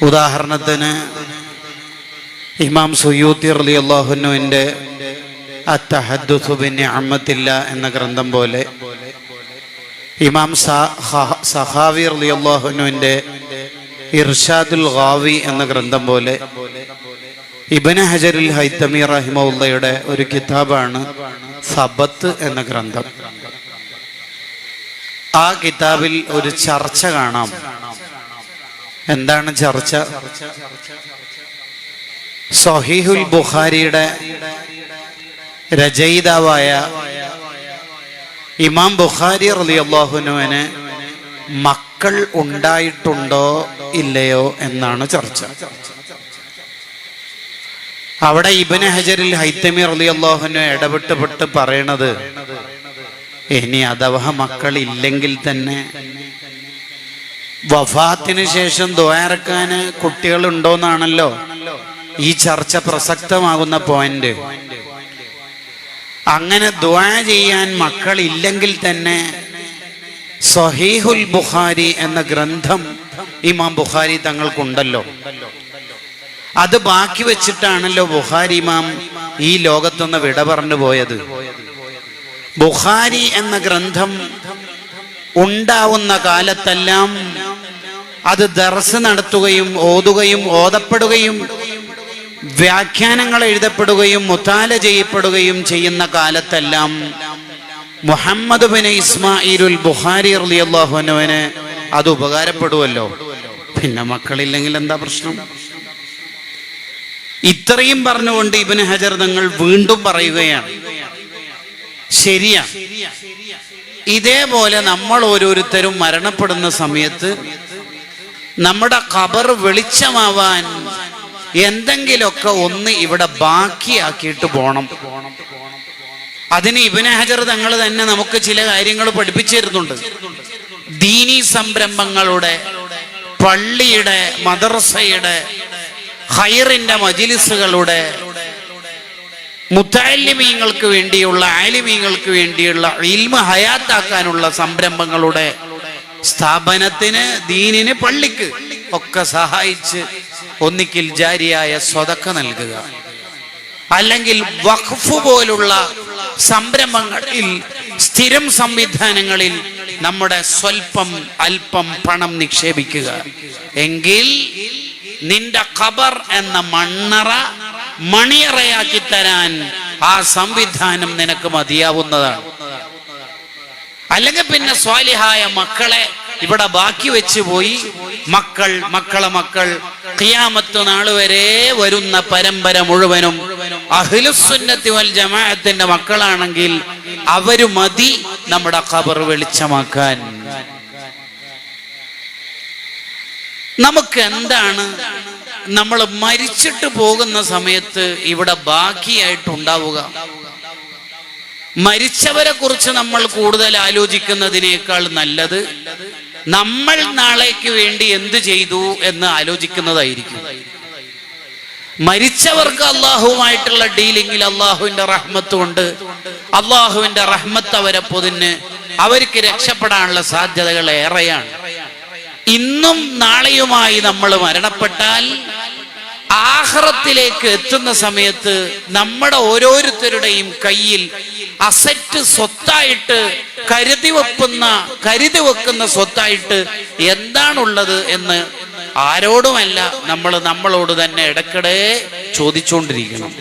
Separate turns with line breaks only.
ഉദാഹരണത്തിന് ഇമാം സുയൂത്തി റളിയല്ലാഹു അൻഹുവിന്റെ അത്തഹദ്ദുസു ബിനിഅമത്തില്ലാ എന്ന ഗ്രന്ഥം പോലെ, ഇമാം സഖാവി റളിയല്ലാഹു അൻഹുവിന്റെ ഇർഷാദുൽ ഗാവി എന്ന ഗ്രന്ഥം പോലെ, ഇബ്നു ഹജറുൽ ഹൈതമി റഹിമഹുള്ളയുടെ ഒരു കിതാബാണ് സബത്ത് എന്ന ഗ്രന്ഥം. ആ കിതാബിൽ ഒരു ചർച്ച കാണാം. എന്താണ് ചർച്ച? സ്വഹീഹുൽ ബുഖാരിയുടെ രചയിതാവായ ഇമാം ബുഖാരി റളിയല്ലാഹു അൻഹുവിന് മക്കൾ ഉണ്ടായിട്ടുണ്ടോ ഇല്ലയോ എന്നാണ് ചർച്ച. അവിടെ ഇബ്നു ഹജറുൽ ഹൈതമി റളിയല്ലാഹു അൻഹു ഇടപെട്ട് പറയണത്, ഇനി അഥവാ മക്കൾ ഇല്ലെങ്കിൽ തന്നെ വഫാത്തിന് ശേഷം ദുആ ഇറക്കാന് കുട്ടികൾ ഉണ്ടോന്നാണല്ലോ ഈ ചർച്ച പ്രസക്തമാകുന്ന പോയിന്റ്. അങ്ങനെ ദുആ ചെയ്യാൻ മക്കൾ ഇല്ലെങ്കിൽ തന്നെ സ്വഹീഹുൽ ബുഖാരി എന്ന ഗ്രന്ഥം ഇമാം ബുഖാരി തങ്ങൾക്കുണ്ടല്ലോ. അത് ബാക്കി വെച്ചിട്ടാണല്ലോ ബുഖാരി ഇമാം ഈ ലോകത്തുനിന്ന് വിട പറഞ്ഞു പോയത്. ബുഖാരി എന്ന ഗ്രന്ഥം ഉണ്ടാവുന്ന കാലത്തെല്ലാം അത് ദർസ് നടത്തുകയും ഓതുകയും ഓതപ്പെടുകയും വ്യാഖ്യാനങ്ങൾ എഴുതപ്പെടുകയും മുതാല ചെയ്യപ്പെടുകയും ചെയ്യുന്ന കാലത്തെല്ലാം മുഹമ്മദ് ബിൻ ഇസ്മാഈലുൽ ബുഖാരി റളിയല്ലാഹു അൻഹുവിന് അത് ഉപകാരപ്പെടുമല്ലോ. പിന്നെ മക്കളില്ലെങ്കിൽ എന്താ പ്രശ്നം? ഇത്രയും പറഞ്ഞുകൊണ്ട് ഇബ്നു ഹജർ തങ്ങൾ വീണ്ടും പറയുകയാണ്, ശരിയാ, ഇതേപോലെ നമ്മൾ ഓരോരുത്തരും മരണപ്പെടുന്ന സമയത്ത് നമ്മുടെ ഖബർ വെളിച്ചമാവാൻ എന്തെങ്കിലുമൊക്കെ ഒന്ന് ഇവിടെ ബാക്കിയാക്കിയിട്ട് പോണം. അതിന് ഇബ്നു ഹജർ തങ്ങൾ തന്നെ നമുക്ക് ചില കാര്യങ്ങൾ പഠിപ്പിച്ചു തരുന്നുണ്ട്. ദീനീ സംരംഭങ്ങളുടെ, പള്ളിയുടെ, മദ്രസയുടെ, ഖൈറിന്റെ മജ്ലിസുകളുടെ, മുതഅല്ലിമീങ്ങൾക്ക് വേണ്ടിയുള്ള, ആലിമീങ്ങൾക്ക് വേണ്ടിയുള്ള ഇൽമ ഹയാത്താക്കാനുള്ള സംരംഭങ്ങളുടെ സ്ഥാപനത്തിന്, ദീനിന്, പള്ളിക്ക് ഒക്കെ സഹായിച്ച് ഒന്നിക്കിൽ ജാരിയായ സ്വതക്ക നൽകുക, അല്ലെങ്കിൽ വഖഫ് പോലുള്ള സംരംഭങ്ങളിൽ, സ്ഥിരം സംവിധാനങ്ങളിൽ നമ്മുടെ സ്വൽപ്പം അല്പം പണം നിക്ഷേപിക്കുക. എങ്കിൽ നിന്റെ ഖബർ എന്ന മണ്ണറ മണിയറയാക്കി തരാൻ ആ സംവിധാനം നിനക്ക് മതിയാവുന്നതാണ്. അല്ലെങ്കിൽ പിന്നെ സ്വാലിഹായ മക്കളെ ഇവിടെ ബാക്കി വെച്ച് പോയി, മക്കൾ ഖിയാമത്ത് നാൾ വരെ വരുന്ന പരമ്പര മുഴുവനും അഹ്ലുസുന്നത്തി വൽ ജമാഅത്തിന്റെ മക്കളാണെങ്കിൽ അവര് മതി നമ്മുടെ ഖബർ വെളിച്ചമാക്കാൻ. നമുക്ക് എന്താണ് നമ്മൾ മരിച്ചിട്ട് പോകുന്ന സമയത്ത് ഇവിടെ ബാക്കിയായിട്ടുണ്ടാവുക? മരിച്ചവരെ കുറിച്ച് നമ്മൾ കൂടുതൽ ആലോചിക്കുന്നതിനേക്കാൾ നല്ലത് നമ്മൾ നാളേക്ക് വേണ്ടി എന്ത് ചെയ്തു എന്ന് ആലോചിക്കുന്നതായിരിക്കും. മരിച്ചവർക്ക് അള്ളാഹുവുമായിട്ടുള്ള ഡീലിംഗിൽ അള്ളാഹുവിന്റെ റഹ്മത്ത് കൊണ്ട്, അള്ളാഹുവിന്റെ റഹ്മത്ത് അവരെ പൊതിന് അവർക്ക് രക്ഷപ്പെടാനുള്ള സാധ്യതകൾ ഏറെയാണ്. ഇന്നും നാളെയുമായി നമ്മൾ മരണപ്പെട്ടാൽ ആഖിറത്തിലേക്ക് എത്തുന്ന സമയത്ത് നമ്മുടെ ഓരോരുത്തരുടെയും കയ്യിൽ അസറ്റ്, സ്വത്തായിട്ട് കരുതി വെക്കുന്ന സ്വത്തായിട്ട് എന്താണുള്ളത് എന്ന് ആരോടുമല്ല, നമ്മളോട് തന്നെ ഇടയ്ക്കിടെ ചോദിച്ചുകൊണ്ടിരിക്കണം.